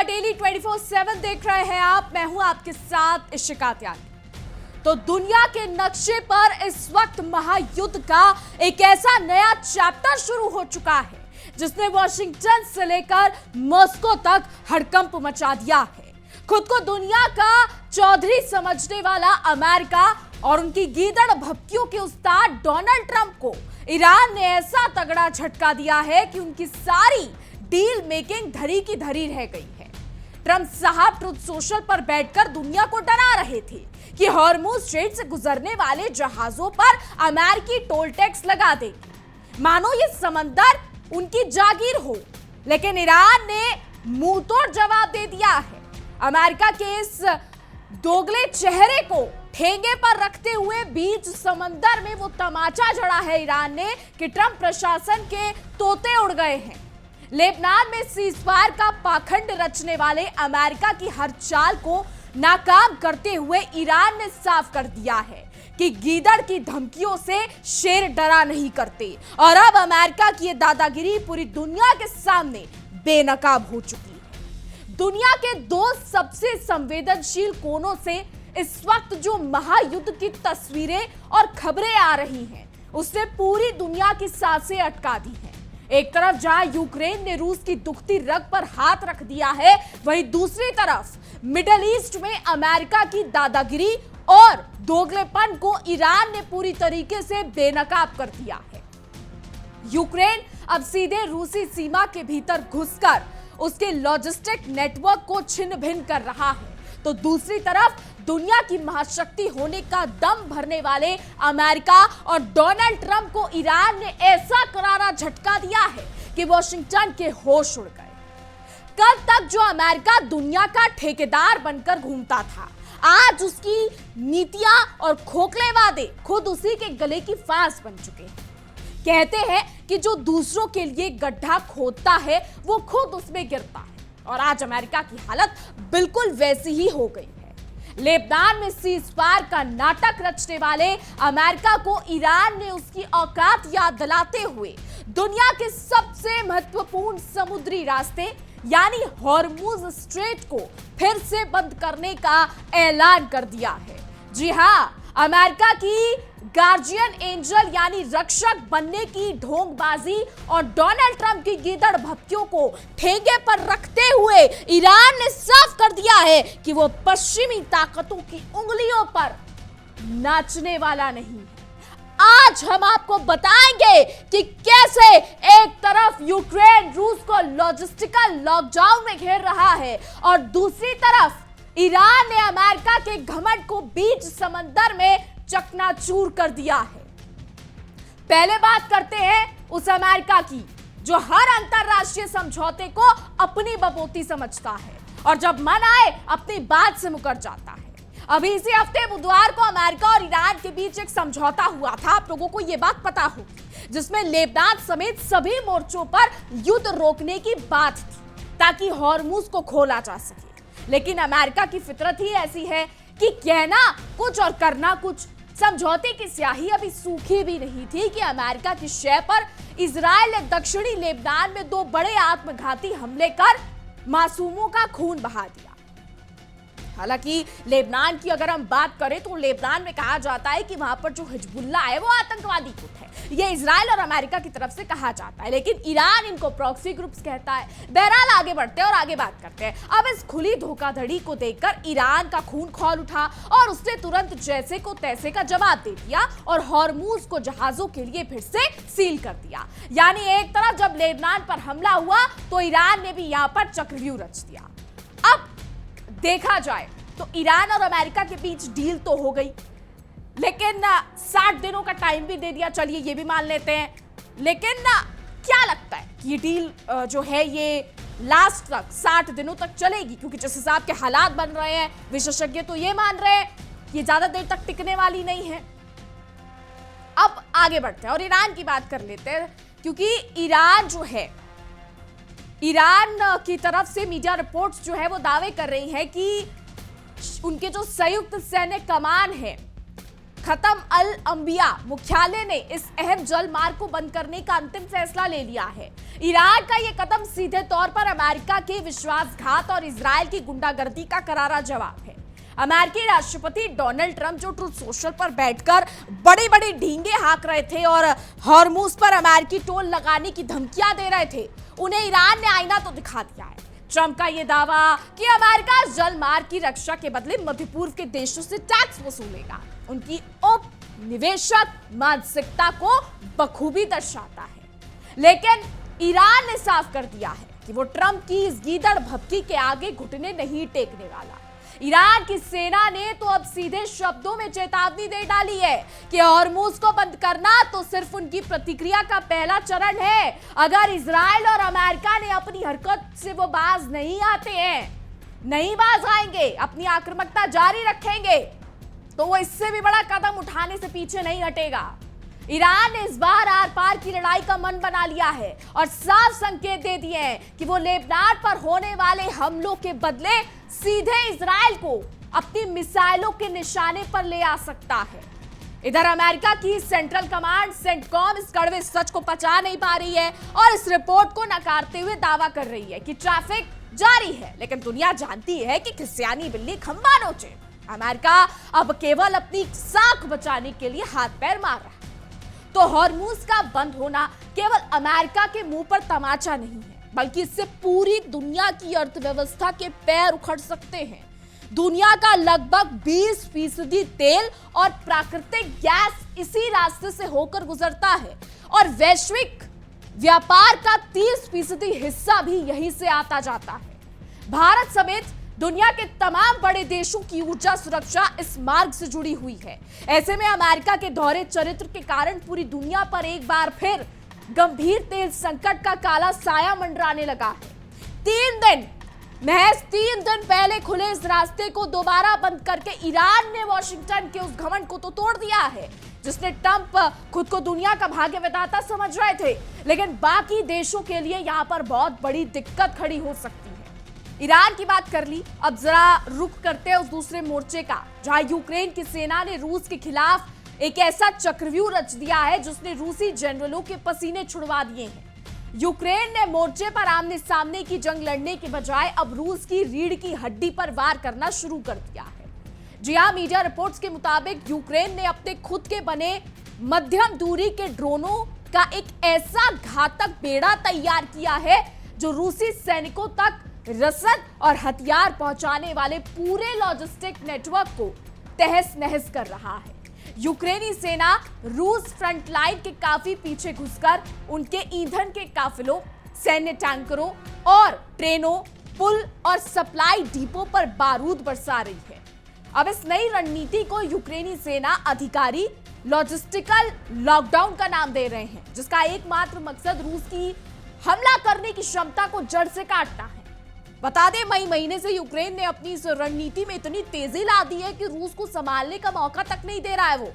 Daily 24/7 देख रहे हैं आप। मैं हूं आपके साथ इशिका त्यागी। तो दुनिया के नक्शे पर इस वक्त महायुद्ध का एक ऐसा नया चैप्टर शुरू हो चुका है जिसने वॉशिंगटन से लेकर मॉस्को तक हड़कंप मचा दिया है। खुद को दुनिया का चौधरी समझने वाला अमेरिका और उनकी गीदड़ भभकियों के उस्ताद डोनाल्ड ट्रंप को ईरान ने ऐसा तगड़ा झटका दिया है कि उनकी सारी डील मेकिंग धरी की धरी रह गई है। ट्रंप साहब ट्रुथ सोशल पर बैठकर दुनिया को डरा रहे थे कि हॉर्मुज स्ट्रेट से गुजरने वाले जहाजों पर अमेरिकी टोल टैक्स लगा देंगे, मानो ये समंदर उनकी जागीर हो। लेकिन ईरान ने मुंह तोड़ जवाब दे दिया है। अमेरिका के इस दोगले चेहरे को ठेंगे पर रखते हुए बीच समंदर में वो तमाचा जड़ा है ईरान ने कि ट्रंप प्रशासन के तोते उड़ गए हैं। लेबनान में सीजफायर का पाखंड रचने वाले अमेरिका की हर चाल को नाकाम करते हुए ईरान ने साफ कर दिया है कि गीदड़ की धमकियों से शेर डरा नहीं करते। और अब अमेरिका की ये दादागिरी पूरी दुनिया के सामने बेनकाब हो चुकी है। दुनिया के दो सबसे संवेदनशील कोनों से इस वक्त जो महायुद्ध की तस्वीरें और खबरें आ रही हैं, उसने पूरी दुनिया की सांसें अटका दी हैं। एक तरफ जहां यूक्रेन ने रूस की दुखती रग पर हाथ रख दिया है, वहीं दूसरी तरफ मिडिल ईस्ट में अमेरिका की दादागिरी और दोगलेपन को ईरान ने पूरी तरीके से बेनकाब कर दिया है। यूक्रेन अब सीधे रूसी सीमा के भीतर घुसकर उसके लॉजिस्टिक नेटवर्क को छिन्न भिन्न कर रहा है, तो दूसरी तरफ दुनिया की महाशक्ति होने का दम भरने वाले अमेरिका और डोनाल्ड ट्रंप को ईरान ने ऐसा करारा झटका दिया है कि वॉशिंगटन के होश उड़ गए। कल तक जो अमेरिका दुनिया का ठेकेदार बनकर घूमता था, आज उसकी नीतियां और खोखले वादे खुद उसी के गले की फांस बन चुके हैं। कहते हैं कि जो दूसरों के लिए गड्ढा खोदता है वो खुद उसमें गिरता है, और आज अमेरिका की हालत बिल्कुल वैसी ही हो गई है। लेबनान में सीजफायर का नाटक रचने वाले अमेरिका को ईरान ने उसकी औकात याद दिलाते हुए दुनिया के सबसे महत्वपूर्ण समुद्री रास्ते यानी हॉर्मुज स्ट्रेट को फिर से बंद करने का ऐलान कर दिया है। जी हां, अमेरिका की गार्जियन एंजल यानी रक्षक बनने की ढोंगबाजी और डोनाल्ड ट्रंप की गीदड़ भभकियों को ठेंगे पर रखते हुए ईरान ने साफ कर दिया है कि वो पश्चिमी ताकतों की उंगलियों पर नाचने वाला नहीं है। आज हम आपको बताएंगे कि कैसे एक तरफ यूक्रेन रूस को लॉजिस्टिकल लॉकडाउन में घेर रहा है और दूसरी तरफ ईरान ने अमेरिका के घमंड को बीच समंदर में चकनाचूर कर दिया है। पहले बात करते हैं उस अमेरिका की जो हर अंतरराष्ट्रीय समझौते को अपनी बपोती समझता है और जब मन आए अपनी बात से मुकर जाता है। अभी इसी हफ्ते बुधवार को अमेरिका और ईरान के बीच एक समझौता हुआ था, आप लोगों को यह बात पता होगी, जिसमें लेबनान समेत सभी मोर्चों पर युद्ध रोकने की बात थी ताकि हॉर्मुज को खोला जा सके। लेकिन अमेरिका की फितरत ही ऐसी है कि कहना कुछ और करना कुछ। समझौते की स्याही अभी सूखी भी नहीं थी कि अमेरिका की शय पर इजराइल ने दक्षिणी लेबनान में दो बड़े आत्मघाती हमले कर मासूमों का खून बहा दिया। हालांकि लेबनान की अगर हम बात करें तो लेबनान में कहा जाता है कि वहां पर जो हिजबुल्लाह है वो आतंकवादी गुट है, ये इजराइल और अमेरिका की तरफ से कहा जाता है, लेकिन ईरान इनको प्रॉक्सी ग्रुप्स कहता है। बहरहाल आगे बढ़ते हैं और आगे बात करते हैं। अब इस खुली धोखाधड़ी को देखकर ईरान का खून खौल उठा और उसने तुरंत जैसे को तैसे का जवाब दे दिया और हॉर्मुज को जहाजों के लिए फिर से सील कर दिया। यानी एक तरफ जब लेबनान पर हमला हुआ तो ईरान ने भी यहां पर चक्रव्यूह रच दिया। अब देखा जाए तो ईरान और अमेरिका के बीच डील तो हो गई, लेकिन 60 दिनों का टाइम भी दे दिया, चलिए ये भी मान लेते हैं। लेकिन क्या लगता है कि ये डील जो है ये लास्ट तक 60 दिनों तक चलेगी? क्योंकि जिस हिसाब के हालात बन रहे हैं, विशेषज्ञ तो ये मान रहे हैं कि ज्यादा देर तक टिकने वाली नहीं है। अब आगे बढ़ते हैं और ईरान की बात कर लेते हैं, क्योंकि ईरान जो है, ईरान की तरफ से मीडिया रिपोर्ट्स जो है वो दावे कर रही है कि उनके जो संयुक्त सैन्य कमान है, खत्म अल अंबिया मुख्यालय ने इस अहम जल मार्ग को बंद करने का अंतिम फैसला ले लिया है। ईरान का यह कदम सीधे तौर पर अमेरिका के विश्वासघात और इजरायल की गुंडागर्दी का करारा जवाब है। अमेरिकी राष्ट्रपति डोनाल्ड ट्रंप जो ट्रुथ सोशल पर बैठकर बड़ी बड़ी ढींगे हाँक रहे थे और हॉर्मुज पर अमेरिकी टोल लगाने की धमकियां दे रहे थे, उन्हें ईरान ने आईना तो दिखा दिया है। ट्रंप का यह दावा कि अमेरिका जल मार्ग की रक्षा के बदले मध्य पूर्व के देशों से टैक्स वसूलेगा, उनकी उपनिवेशक मानसिकता को बखूबी दर्शाता है। लेकिन ईरान ने साफ कर दिया है कि वो ट्रंप की इस गीदड़ भभकी के आगे घुटने नहीं टेकने वाला। ईरान की सेना ने तो अब सीधे शब्दों में चेतावनी दे डाली है कि हॉर्मुज को बंद करना तो सिर्फ उनकी प्रतिक्रिया का पहला चरण है। अगर इजराइल और अमेरिका ने अपनी हरकत से वो बाज नहीं आते हैं, नहीं बाज आएंगे, अपनी आक्रामकता जारी रखेंगे, तो वो इससे भी बड़ा कदम उठाने से पीछे नहीं हटेगा। ईरान ने इस बार आर पार की लड़ाई का मन बना लिया है और साफ संकेत दे दिए हैं कि वो लेबनान पर होने वाले हमलों के बदले सीधे इजराइल को अपनी मिसाइलों के निशाने पर ले आ सकता है। इधर अमेरिका की सेंट्रल कमांड सेंटकॉम इस कड़वे सच को पचा नहीं पा रही है और इस रिपोर्ट को नकारते हुए दावा कर रही है कि ट्रैफिक जारी है, लेकिन दुनिया जानती है कि खिसियानी बिल्ली खंबा नोचे। अमेरिका अब केवल अपनी साख बचाने के लिए हाथ पैर मार रहा है। तो हॉर्मुज का बंद होना केवल अमेरिका के मुंह पर तमाचा नहीं है, बल्कि इससे पूरी दुनिया की अर्थव्यवस्था के पैर उखड़ सकते हैं। दुनिया का लगभग 20% तेल और प्राकृतिक गैस इसी रास्ते से होकर गुजरता है और वैश्विक व्यापार का 30% हिस्सा भी यहीं से आता जाता है। भारत समेत दुनिया के तमाम बड़े देशों की ऊर्जा सुरक्षा इस मार्ग से जुड़ी हुई है। ऐसे में अमेरिका के दोहरे चरित्र के कारण पूरी दुनिया पर एक बार फिर गंभीर तेल संकट का काला साया मंडराने लगा है। महज 3 दिन पहले खुले इस रास्ते को दोबारा बंद करके ईरान ने वॉशिंगटन के उस घमंड को तो तोड़ दिया है जिसने ट्रंप खुद को दुनिया का भाग्य विधाता समझ रहे थे। लेकिन बाकी देशों के लिए यहां पर बहुत बड़ी दिक्कत खड़ी हो सकती है। ईरान की बात कर ली, अब जरा रुख करते हैं उस दूसरे मोर्चे का, जहां यूक्रेन की सेना ने रूस के खिलाफ एक ऐसा चक्रव्यूह रच दिया है जिसने रूसी जनरलों के पसीने छुड़वा दिए हैं। यूक्रेन ने मोर्चे पर आमने सामने की जंग लड़ने के बजाय अब रूस की रीढ़ की हड्डी पर वार करना शुरू कर दिया है। जी हां, मीडिया रिपोर्ट्स के मुताबिक यूक्रेन ने अपने खुद के बने मध्यम दूरी के ड्रोनों का एक ऐसा घातक बेड़ा तैयार किया है जो रूसी सैनिकों तक रसद और हथियार पहुंचाने वाले पूरे लॉजिस्टिक नेटवर्क को तहस नहस कर रहा है। यूक्रेनी सेना रूस फ्रंट लाइन के काफी पीछे घुसकर उनके ईंधन के काफिलों, सैन्य टैंकरों और ट्रेनों, पुल और सप्लाई डिपो पर बारूद बरसा रही है। अब इस नई रणनीति को यूक्रेनी सेना अधिकारी लॉजिस्टिकल लॉकडाउन का नाम दे रहे हैं, जिसका एकमात्र मकसद रूस की हमला करने की क्षमता को जड़ से काटना है। बता दें, मई महीने से यूक्रेन ने अपनी इस रणनीति में इतनी तेजी ला दी है कि रूस को संभालने का मौका तक नहीं दे रहा है वो।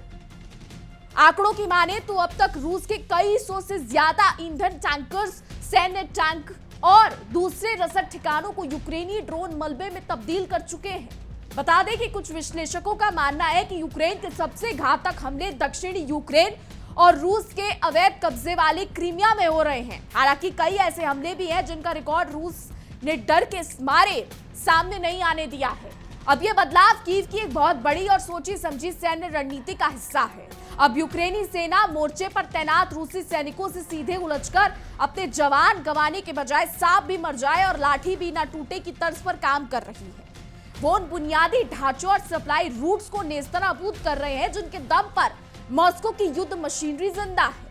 आंकड़ों की माने तो अब तक रूस के कई सौ से ज्यादा ईंधन टैंकर्स, सैन्य टैंक और दूसरे रसद ठिकानों को यूक्रेनी ड्रोन मलबे में तब्दील कर चुके हैं। बता दें कि कुछ विश्लेषकों का मानना है कि यूक्रेन के सबसे घातक हमले दक्षिणी यूक्रेन और रूस के अवैध कब्जे वाले क्रीमिया में हो रहे हैं। हालांकि कई ऐसे हमले भी हैं जिनका रिकॉर्ड रूस ने डर के मारे सामने नहीं आने दिया है। अब यह बदलाव कीव की एक बहुत बड़ी और सोची समझी सैन्य रणनीति का हिस्सा है। अब यूक्रेनी सेना मोर्चे पर तैनात रूसी सैनिकों से सीधे उलझकर अपने जवान गंवाने के बजाय सांप भी मर जाए और लाठी भी ना टूटे की तर्ज पर काम कर रही है। वो उन बुनियादी ढांचों और सप्लाई रूट्स को नेस्तनाबूद कर रहे हैं जिनके दम पर मॉस्को की युद्ध मशीनरी जिंदा है।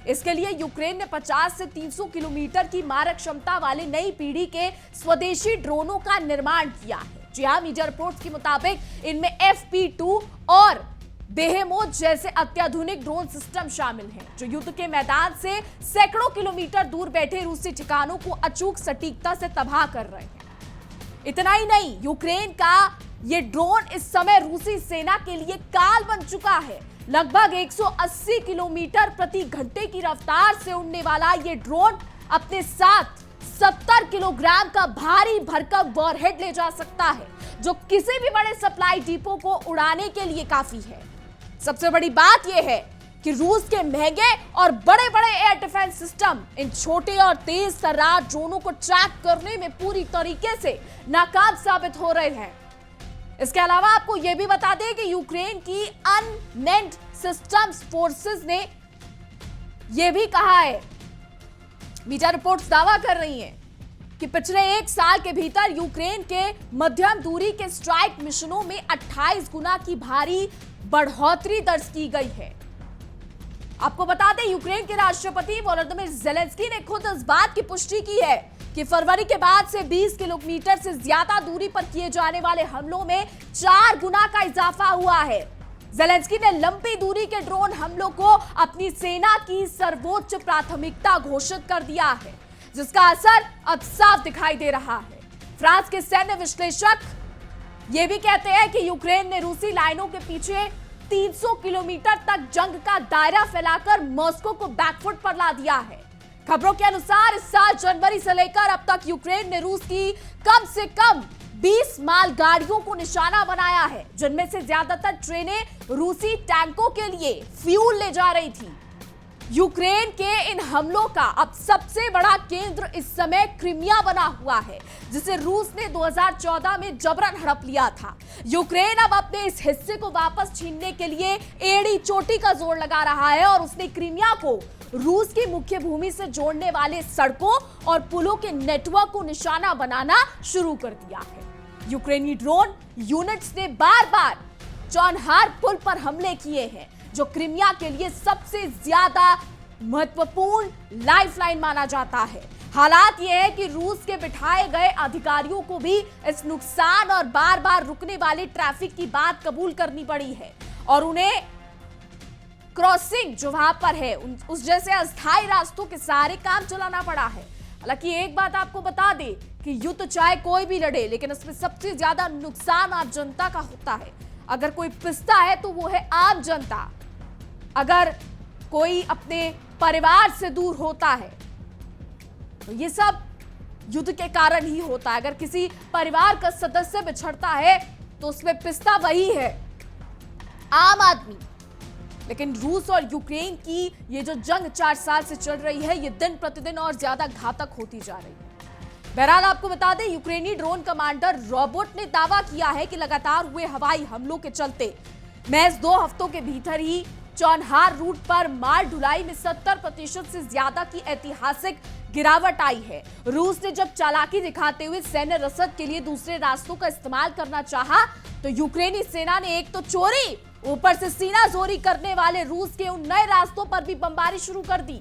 इसके लिए यूक्रेन ने 50 से 300 किलोमीटर की मारक क्षमता वाले नई पीढ़ी के स्वदेशी ड्रोनों का निर्माण किया है। जी हां, मीडिया रिपोर्ट्स के मुताबिक इनमें FP2 और बेहेमोथ जैसे अत्याधुनिक ड्रोन सिस्टम शामिल हैं, जो युद्ध के मैदान से सैकड़ों किलोमीटर दूर बैठे रूसी ठिकानों को अचूक सटीकता से तबाह कर रहे हैं। इतना ही नहीं, यूक्रेन का ये ड्रोन इस समय रूसी सेना के लिए काल बन चुका है। लगभग 180 किलोमीटर प्रति घंटे की रफ्तार से उड़ने वाला ये ड्रोन अपने साथ 70 किलोग्राम का भारी भरकम वॉरहेड ले जा सकता है, जो किसी भी बड़े सप्लाई डिपो को उड़ाने के लिए काफी है। सबसे बड़ी बात यह है कि रूस के महंगे और बड़े बड़े एयर डिफेंस सिस्टम इन छोटे और तेज तर्रार ड्रोनों को ट्रैक करने में पूरी तरीके से नाकाम साबित हो रहे हैं। इसके अलावा आपको यह भी बता दें कि यूक्रेन की अनमेन्ड सिस्टम्स फोर्सेस ने यह भी कहा है, मीडिया रिपोर्ट्स दावा कर रही हैं कि पिछले 1 साल के भीतर यूक्रेन के मध्यम दूरी के स्ट्राइक मिशनों में 28 गुना की भारी बढ़ोतरी दर्ज की गई है। आपको बता दें, यूक्रेन के राष्ट्रपति वोलोदिमीर ज़ेलेंस्की ने खुद इस बात की पुष्टि की है कि फरवरी के बाद से 20 किलोमीटर से ज्यादा दूरी पर किए जाने वाले हमलों में 4 गुना का इजाफा हुआ है। ज़ेलेंस्की ने लंबी दूरी के ड्रोन हमलों को अपनी सेना की सर्वोच्च प्राथमिकता घोषित कर दिया है, जिसका असर अब साफ दिखाई दे रहा है। फ्रांस के सैन्य विश्लेषक ये भी कहते हैं कि यूक्रेन ने रूसी लाइनों के पीछे 300 किलोमीटर तक जंग का दायरा फैलाकर मॉस्को को बैकफुट पर ला दिया है। खबरों के अनुसार इस साल जनवरी से लेकर अब तक यूक्रेन ने रूस की कम से कम 20 मालगाड़ियों को निशाना बनाया है, जिनमें से ज्यादातर ट्रेनें रूसी टैंकों के लिए फ्यूल ले जा रही थी। यूक्रेन के इन हमलों का अब सबसे बड़ा केंद्र इस समय क्रीमिया बना हुआ है, जिसे रूस ने 2014 में जबरन हड़प लिया था। यूक्रेन अब अपने इस हिस्से को वापस छीनने के लिए एड़ी चोटी का जोर लगा रहा है और उसने क्रीमिया को रूस की मुख्य भूमि से जोड़ने वाले सड़कों और पुलों के नेटवर्क को निशाना बनाना शुरू कर दिया है। यूक्रेनी ड्रोन यूनिट्स ने बार बार चौनहार पुल पर हमले किए हैं, जो क्रीमिया के लिए सबसे ज्यादा महत्वपूर्ण लाइफलाइन माना जाता है। हालात यह है कि रूस के बिठाए गए अधिकारियों को भी इस नुकसान और बार बार रुकने वाले ट्रैफिक की बात कबूल करनी पड़ी है और उन्हें क्रॉसिंग जो वहां पर है उस जैसे अस्थायी रास्तों के सारे काम चलाना पड़ा है। हालांकि एक बात आपको बता दें कि युद्ध चाहे कोई भी लड़े, लेकिन इसमें सबसे ज्यादा नुकसान आम जनता का होता है। अगर कोई पिसता है तो वो है आम जनता। अगर कोई अपने परिवार से दूर होता है तो ये सब युद्ध के कारण ही होता है। अगर किसी परिवार का सदस्य बिछड़ता है तो उसमें पिसता वही है, आम आदमी। लेकिन रूस और यूक्रेन की ये जो जंग 4 साल से चल रही है, ये दिन प्रतिदिन और ज्यादा घातक होती जा रही है। बहरहाल आपको बता दें, यूक्रेनी ड्रोन कमांडर रोबोट ने दावा किया है कि लगातार हुए हवाई हमलों के चलते महज 2 हफ्तों के भीतर ही चौनहार रूट पर माल ढुलाई में 70% से ज्यादा की ऐतिहासिक गिरावट आई है। रूस ने जब चालाकी दिखाते हुए सैन्य रसद के लिए दूसरे रास्तों का इस्तेमाल करना चाहा, तो यूक्रेनी सेना ने एक तो चोरी, ऊपर से सीना जोरी करने वाले रूस के उन नए रास्तों पर भी बमबारी शुरू कर दी।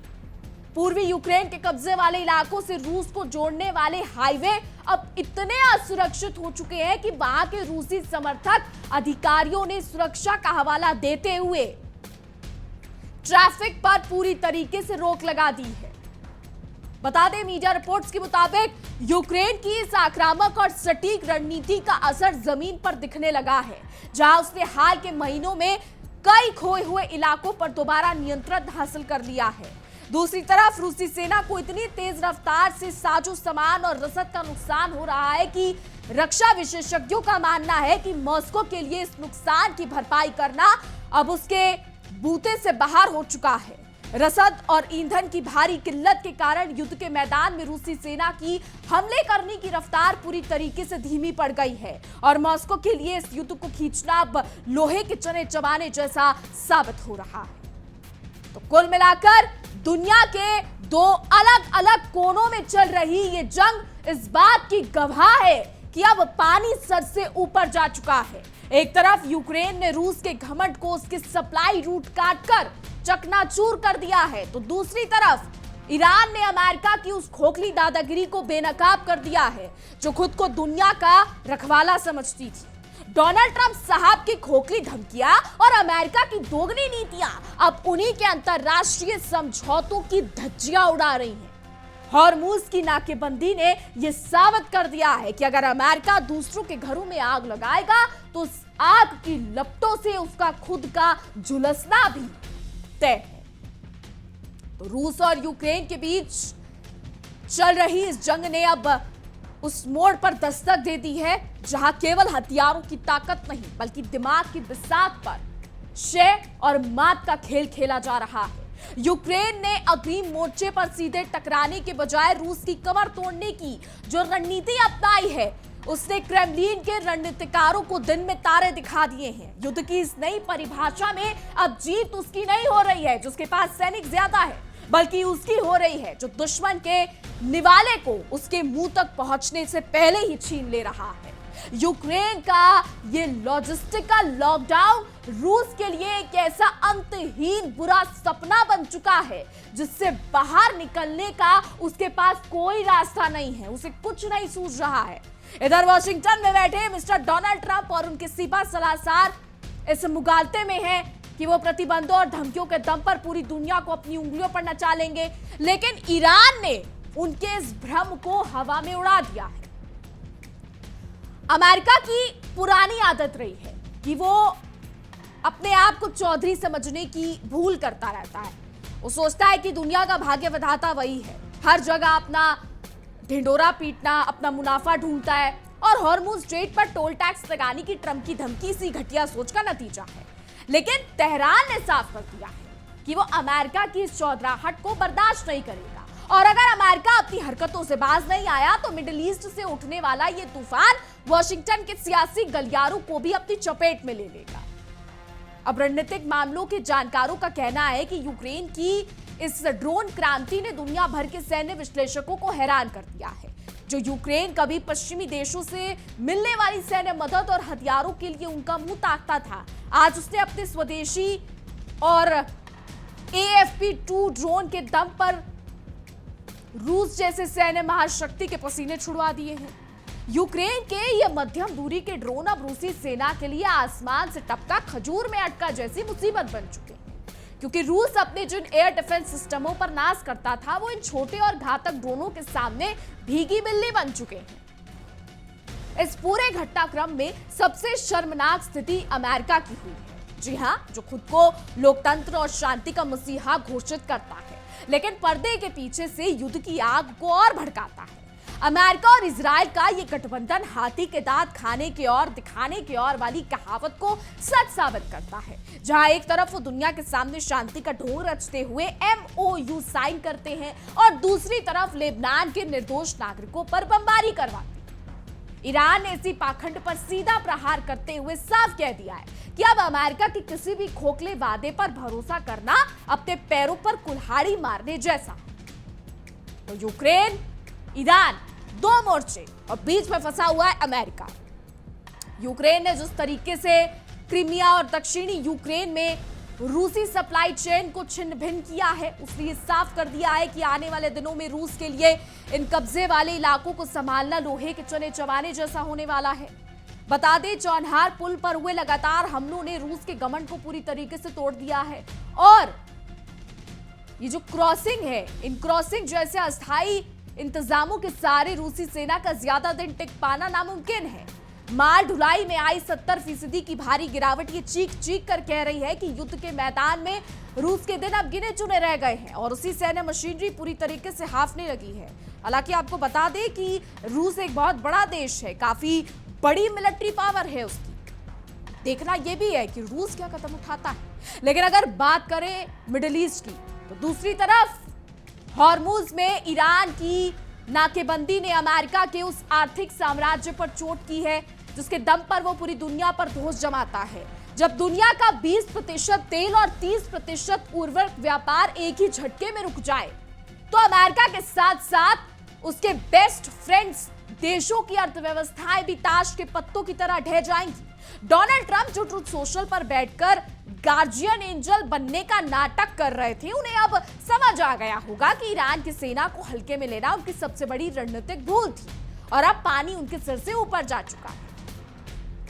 पूर्वी यूक्रेन के कब्जे वाले इलाकों से रूस को जोड़ने वाले हाईवे अब इतने असुरक्षित हो चुके हैं कि वहां के रूसी समर्थक अधिकारियों ने सुरक्षा का हवाला देते हुए ट्रैफिक पर पूरी तरीके से रोक लगा दी है। बता दें, मीडिया रिपोर्ट्स के मुताबिक यूक्रेन की इस आक्रामक और सटीक रणनीति का असर जमीन पर दिखने लगा है, जहां उसने हाल के महीनों में कई खोए हुए इलाकों पर दोबारा नियंत्रण हासिल कर लिया है। दूसरी तरफ रूसी सेना को इतनी तेज रफ्तार से साजो सामान और रसद का नुकसान हो रहा है कि रक्षा विशेषज्ञों का मानना है कि मॉस्को के लिए इस नुकसान की भरपाई करना अब उसके बूते से बाहर हो चुका है। रसद और ईंधन की भारी किल्लत के कारण युद्ध के मैदान में रूसी सेना की हमले करने की रफ्तार पूरी तरीके से धीमी पड़ गई है और मॉस्को के लिए इस युद्ध को खींचना अब लोहे के चने चबाने जैसा साबित हो रहा है। तो कुल मिलाकर दुनिया के 2 अलग अलग कोनों में चल रही ये जंग इस बात की गवाह है कि अब पानी सर से ऊपर जा चुका है। एक तरफ यूक्रेन ने रूस के घमंड को उसके सप्लाई रूट काटकर चकनाचूर कर दिया है, तो दूसरी तरफ ईरान ने अमेरिका की उस खोखली दादागिरी को बेनकाब कर दिया है जो खुद को दुनिया का रखवाला समझती थी। डोनाल्ड ट्रंप साहब की खोखली धमकियां और अमेरिका की दोगुनी नीतियां अब उन्हीं के अंतरराष्ट्रीय समझौतों की धज्जियां उड़ा रही हैं। हॉर्मुज की नाकेबंदी ने यह साबित कर दिया है कि अगर अमेरिका दूसरों के घरों में आग लगाएगा तो उस आग की लपटों से उसका खुद का झुलसना भी तय है। तो रूस और यूक्रेन के बीच चल रही इस जंग ने अब उस मोड़ पर दस्तक दे दी है जहां केवल हथियारों की ताकत नहीं बल्कि दिमाग की बिसात पर क्षय और मात का खेल खेला जा रहा है। यूक्रेन ने अग्रिम मोर्चे पर सीधे टकराने के बजाय रूस की कमर तोड़ने की जो रणनीति अपनाई है, उसने क्रेमलिन के रणनीतिकारों को दिन में तारे दिखा दिए हैं। युद्ध की इस नई परिभाषा में अब जीत उसकी नहीं हो रही है जिसके पास सैनिक ज्यादा है, बल्कि उसकी हो रही है जो दुश्मन के निवाले को उसके मुंह तक पहुंचने से पहले ही छीन ले रहा है। यूक्रेन का ये लॉजिस्टिकल लॉकडाउन रूस के लिए एक ऐसा अंतहीन बुरा सपना बन चुका है जिससे बाहर निकलने का उसके पास कोई रास्ता नहीं है, उसे कुछ नहीं सूझ रहा है। इधर वॉशिंगटन में बैठे मिस्टर डोनाल्ड ट्रंप और उनके सीपा सलाहकार इस मुगालते में हैं कि वो प्रतिबंधों और धमकियों के दम पर पूरी दुनिया को अपनी उंगलियों पर नचा लेंगे, लेकिन ईरान ने उनके इस भ्रम को हवा में उड़ा दिया है। अमेरिका की पुरानी आदत रही है कि वो अपने आप को चौधरी समझने की भूल करता रहता है। वो सोचता है कि दुनिया का भाग्य विधाता वही है, हर जगह अपना ढिंडोरा पीटना, अपना मुनाफा ढूंढता है और हॉर्मुज स्ट्रेट पर टोल टैक्स लगाने की ट्रंप की धमकी सी घटिया सोच का नतीजा है। लेकिन तेहरान ने साफ कर दिया है कि वो अमेरिका की इस चौधराहट को बर्दाश्त नहीं करेगा और अगर अमेरिका अपनी हरकतों से बाज नहीं आया तो मिडिल ईस्ट से उठने वाला ये तूफान वॉशिंगटन के सियासी गलियारों को भी अपनी चपेट में ले लेगा। अब रणनीतिक मामलों के जानकारों का कहना है कि यूक्रेन की इस ड्रोन क्रांति ने दुनिया भर के सैन्य विश्लेषकों को हैरान कर दिया है। जो यूक्रेन कभी पश्चिमी देशों से मिलने वाली सैन्य मदद और हथियारों के लिए उनका मुंह ताकता था, आज उसने अपने स्वदेशी और AFP-2 ड्रोन के दम पर रूस जैसे सैन्य महाशक्ति के पसीने छुड़वा दिए हैं। यूक्रेन के ये मध्यम दूरी के ड्रोन अब रूसी सेना के लिए आसमान से टपका खजूर में अटका जैसी मुसीबत बन चुके हैं, क्योंकि रूस अपने जिन एयर डिफेंस सिस्टमों पर नाज करता था वो इन छोटे और घातक ड्रोनों के सामने भीगी बिल्ली बन चुके हैं। इस पूरे घटनाक्रम में सबसे शर्मनाक स्थिति अमेरिका की हुई है। जी हां, जो खुद को लोकतंत्र और शांति का मसीहा घोषित करता है, लेकिन पर्दे के पीछे से युद्ध की आग को और भड़काता है। अमेरिका और इजराइल का ये गठबंधन हाथी के दांत खाने के और दिखाने के और वाली कहावत को सच साबित करता है, जहां एक तरफ वो दुनिया के सामने शांति का ढोंग रचते हुए MOU साइन करते हैं और दूसरी तरफ लेबनान के निर्दोष नागरिकों पर बमबारी करवाते हैं। ईरान ने इसी पाखंड पर सीधा प्रहार करते हुए साफ कह दिया है कि अब अमेरिका के किसी भी खोखले वादे पर भरोसा करना अपने पैरों पर कुल्हाड़ी मारने जैसा। तो यूक्रेन, ईरान, दो मोर्चे और बीच में फंसा हुआ है अमेरिका। यूक्रेन ने जिस तरीके से क्रीमिया और दक्षिणी यूक्रेन में रूसी सप्लाई चेन को छिन्न भिन्न किया है, उसने ये साफ कर दिया है कि आने वाले दिनों में रूस के लिए इन कब्जे वाले इलाकों को संभालना लोहे के चने चबाने जैसा होने वाला है। बता दें, चौनहार पुल पर हुए लगातार हमलों ने रूस के घमंड को पूरी तरीके से तोड़ दिया है और ये जो क्रॉसिंग है, इन क्रॉसिंग जैसे अस्थायी इंतजामों के सारे रूसी सेना का ज्यादा दिन टिक पाना नामुमकिन है। माल ढुलाई में आई 70% की भारी गिरावट ये चीख चीख कर कह रही है कि युद्ध के मैदान में रूस के दिन अब गिने चुने रह गए हैं और उसी सैन्य मशीनरी पूरी तरीके से हाफने लगी है। हालांकि आपको बता दें कि रूस एक बहुत बड़ा देश है, काफी बड़ी मिलिट्री पावर है उसकी। देखना यह भी है कि रूस क्या कदम उठाता है। लेकिन अगर बात करें मिडिल ईस्ट की, तो दूसरी तरफ हॉर्मुज में ईरान की नाकेबंदी ने अमेरिका के उस आर्थिक साम्राज्य पर चोट की है जिसके दम पर वो पूरी दुनिया पर दोष जमाता है। जब दुनिया का 20% तेल और 30% उर्वरक व्यापार एक ही झटके में रुक जाए, तो अमेरिका के साथ साथ उसके बेस्ट फ्रेंड्स देशों की अर्थव्यवस्थाएं भी ताश के पत्तों की तरह ढह जाएंगी। डोनाल्ड ट्रंप जो ट्रुथ सोशल पर बैठकर गार्जियन एंजल बनने का नाटक कर रहे थे, उन्हें अब समझ आ गया होगा कि ईरान की सेना को हल्के में लेना उनकी सबसे बड़ी रणनीतिक भूल थी और अब पानी उनके सिर से ऊपर जा चुका है।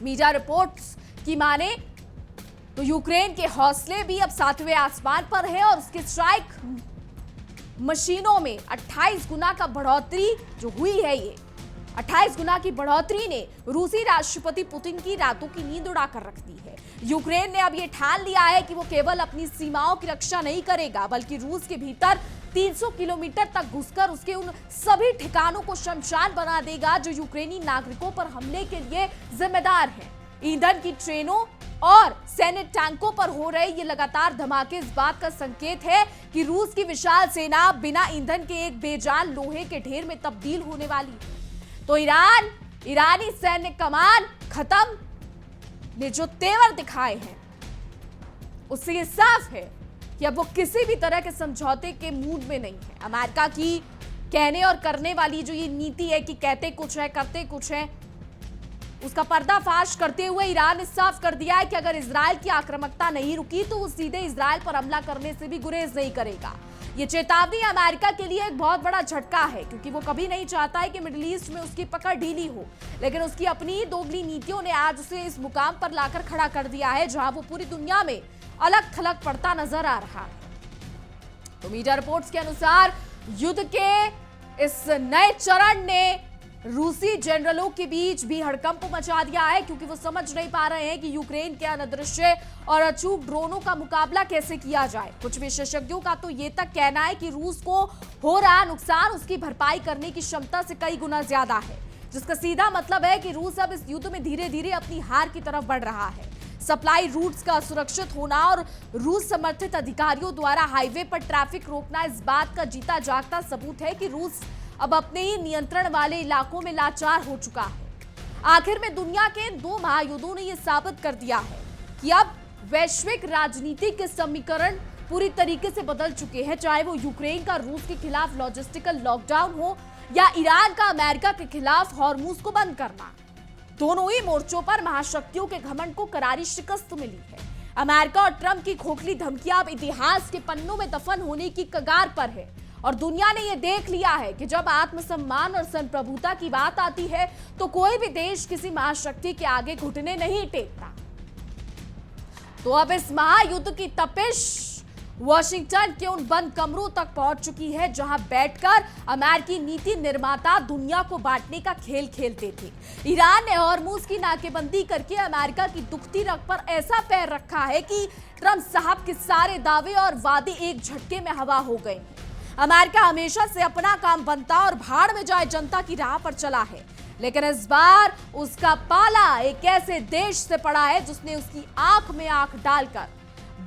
मीडिया रिपोर्ट्स की माने तो यूक्रेन के हौसले भी अब 7वें आसमान पर है और उसके स्ट्राइक मशीनों में 28 गुना का बढ़ोतरी जो हुई है, ये 28 गुना की बढ़ोतरी ने रूसी राष्ट्रपति पुतिन की रातों की नींद उड़ाकर रख दी है। यूक्रेन ने अब ये ठान लिया है कि वो केवल अपनी सीमाओं की रक्षा नहीं करेगा, बल्कि रूस के भीतर 300 किलोमीटर तक घुसकर उसके उन सभी ठिकानों को शमशान बना देगा जो यूक्रेनी नागरिकों पर हमले के लिए जिम्मेदार हैं। ईंधन की ट्रेनों और सैन्य टैंकों पर हो रहे ये लगातार धमाके इस बात का संकेत है कि रूस की विशाल सेना बिना ईंधन के एक बेजान लोहे के ढेर में तब्दील होने वाली है। तो ईरानी सैन्य कमान खत्म ने जो तेवर दिखाए हैं उससे ये साफ है कि अब वो किसी भी तरह के समझौते के मूड में नहीं है। अमेरिका की कहने और करने वाली जो ये नीति है कि कहते कुछ है करते कुछ है, उसका पर्दाफाश करते हुए ईरान ने साफ कर दिया है कि अगर इजराइल की आक्रामकता नहीं रुकी तो वो सीधे इजराइल पर हमला करने से भी गुरेज नहीं करेगा। ये चेतावनी अमेरिका के लिए एक बहुत बड़ा झटका है, क्योंकि वो कभी नहीं चाहता है कि मिडिल ईस्ट में उसकी पकड़ ढीली हो, लेकिन उसकी अपनी दोगली नीतियों ने आज उसे इस मुकाम पर लाकर खड़ा कर दिया है जहां वो पूरी दुनिया में अलग थलग पड़ता नजर आ रहा है। तो मीडिया रिपोर्ट्स के अनुसार युद्ध के इस नए चरण ने रूसी जनरलों के बीच भी हड़कंप मचा दिया है, क्योंकि वो समझ नहीं पा रहे हैं कि यूक्रेन के अनदृश्य और अचूक ड्रोनों का मुकाबला कैसे किया जाए। कुछ विशेषज्ञों का तो ये तक कहना है कि रूस को हो रहा नुकसान उसकी भरपाई करने की क्षमता से कई गुना ज्यादा है, जिसका सीधा मतलब है कि रूस अब इस युद्ध में धीरे धीरे अपनी हार की तरफ बढ़ रहा है। सप्लाई रूट्स का सुरक्षित होना और रूस समर्थित अधिकारियों द्वारा हाईवे पर ट्रैफिक रोकना इस बात का जीता जागता सबूत है कि रूस अब अपने ही नियंत्रण वाले इलाकों में लाचार हो चुका है। आखिर में दुनिया के दो महायुद्धों ने यह साबित कर दिया है कि अब वैश्विक राजनीति के समीकरण पूरी तरीके से बदल चुके हैं, चाहे वो यूक्रेन का रूस के खिलाफ लॉजिस्टिकल लॉकडाउन हो या ईरान का अमेरिका के खिलाफ हॉर्मुज को बंद करना। दोनों ही मोर्चों पर महाशक्तियों के घमंड को करारी शिकस्त मिली है। अमेरिका और ट्रंप की खोखली धमकियां अब इतिहास के पन्नों में दफन होने की कगार पर है, और दुनिया ने यह देख लिया है कि जब आत्मसम्मान और संप्रभुता की बात आती है तो कोई भी देश किसी महाशक्ति के आगे घुटने नहीं टेकता। तो अब इस महायुद्ध की तपिश वॉशिंगटन के उन बंद कमरों तक पहुंच चुकी है जहां बैठकर अमेरिकी नीति निर्माता दुनिया को बांटने का खेल खेलते थे। ईरान ने हॉर्मुज की नाकेबंदी करके अमेरिका की दुखती रग पर ऐसा पैर रखा है कि ट्रंप साहब के सारे दावे और वादे एक झटके में हवा हो गए। अमेरिका हमेशा से अपना काम बनता और भाड़ में जाए जनता की राह पर चला है, लेकिन इस बार उसका पाला एक ऐसे देश से पड़ा है जिसने उसकी आंख में आंख डालकर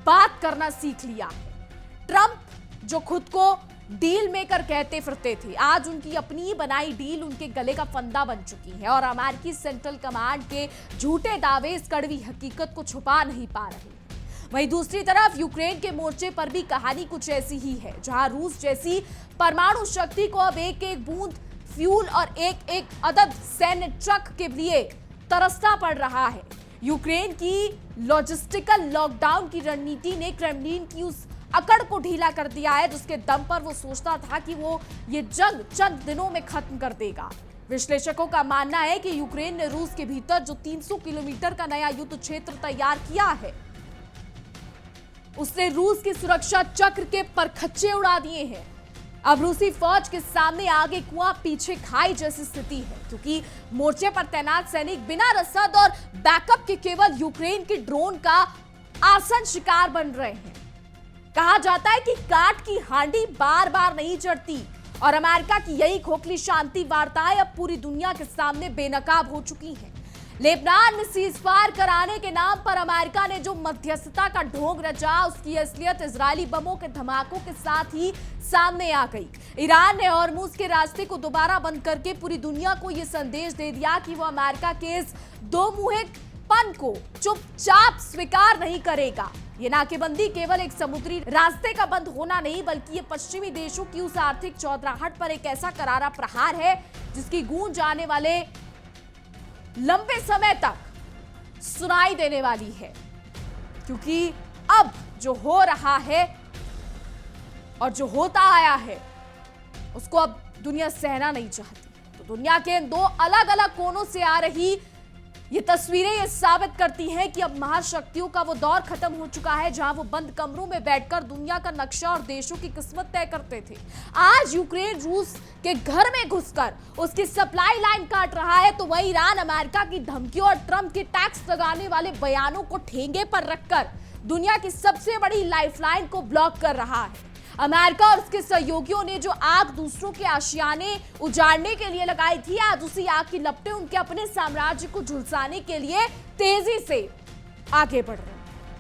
बात करना सीख लिया है। ट्रंप जो खुद को डील मेकर कहते फिरते थे, आज उनकी अपनी बनाई डील उनके गले का फंदा बन चुकी है, और अमेरिकी सेंट्रल कमांड के झूठे दावे इस कड़वी हकीकत को छुपा नहीं पा रहे। वहीं दूसरी तरफ यूक्रेन के मोर्चे पर भी कहानी कुछ ऐसी ही है, जहां रूस जैसी परमाणु शक्ति को अब एक एक बूंद फ्यूल और एक एक अदद सैन्य ट्रक के लिए तरसना पड़ रहा है। यूक्रेन की लॉजिस्टिकल लॉकडाउन की रणनीति ने क्रेमलिन की उस अकड़ को ढीला कर दिया है जिसके दम पर वो सोचता था कि वो ये जंग चंद दिनों में खत्म कर देगा। विश्लेषकों का मानना है कि यूक्रेन ने रूस के भीतर जो 300 किलोमीटर का नया युद्ध क्षेत्र तैयार किया है, उसने रूस की सुरक्षा चक्र के परखच्चे उड़ा दिए हैं। अब रूसी फौज के सामने आगे कुआं पीछे खाई जैसी स्थिति है, क्योंकि मोर्चे पर तैनात सैनिक बिना रसद और बैकअप के केवल यूक्रेन के ड्रोन का आसन शिकार बन रहे हैं। कहा जाता है कि काठ की हांडी बार बार नहीं चढ़ती, और अमेरिका की यही खोखली शांति वार्ताएं अब पूरी दुनिया के सामने बेनकाब हो चुकी हैं। लेबनान में सीजफायर कराने के नाम पर अमेरिका ने जो मध्यस्थता का ढोंग रचा, उसकी असलियत इजरायली बमों के धमाकों के साथ ही सामने आ गई। ईरान ने हॉर्मुज के रास्ते को दोबारा बंद करके पूरी दुनिया को यह संदेश दे दिया कि वो अमेरिका के इस दो मुहेपन को चुपचाप स्वीकार नहीं करेगा। ये नाकेबंदी केवल एक समुद्री रास्ते का बंद होना नहीं, बल्कि ये पश्चिमी देशों की उस आर्थिक चौधराहट पर एक ऐसा करारा प्रहार है जिसकी गूंज आने वाले लंबे समय तक सुनाई देने वाली है। क्योंकि अब जो हो रहा है और जो होता आया है उसको अब दुनिया सहना नहीं चाहती। तो दुनिया के इन दो अलग अलग कोनों से आ रही ये तस्वीरें ये साबित करती हैं कि अब महाशक्तियों का वो दौर खत्म हो चुका है जहां वो बंद कमरों में बैठकर दुनिया का नक्शा और देशों की किस्मत तय करते थे। आज यूक्रेन रूस के घर में घुसकर उसकी सप्लाई लाइन काट रहा है, तो वहीं ईरान अमेरिका की धमकियों और ट्रंप के टैक्स लगाने वाले बयानों को ठेंगे पर रखकर दुनिया की सबसे बड़ी लाइफलाइन को ब्लॉक कर रहा है। अमेरिका और उसके सहयोगियों ने जो आग दूसरों के आशियाने उजाड़ने के लिए लगाई थी, आज उसी आग की लपटें उनके अपने साम्राज्य को झुलसाने के लिए तेजी से आगे बढ़ रहे हैं।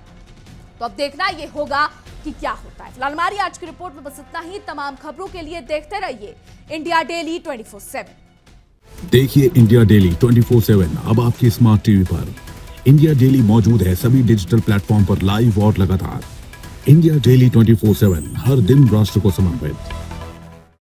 तो अब देखना ये होगा कि क्या होता है। फिलहाल हमारी आज की रिपोर्ट में बस इतना ही। तमाम खबरों के लिए देखते रहिए इंडिया डेली 24/7। देखिए इंडिया डेली 24/7 अब आपके स्मार्ट टीवी पर। इंडिया डेली मौजूद है सभी डिजिटल प्लेटफॉर्म पर लाइव और लगातार। इंडिया डेली 24/7 हर दिन राष्ट्र को समर्पित।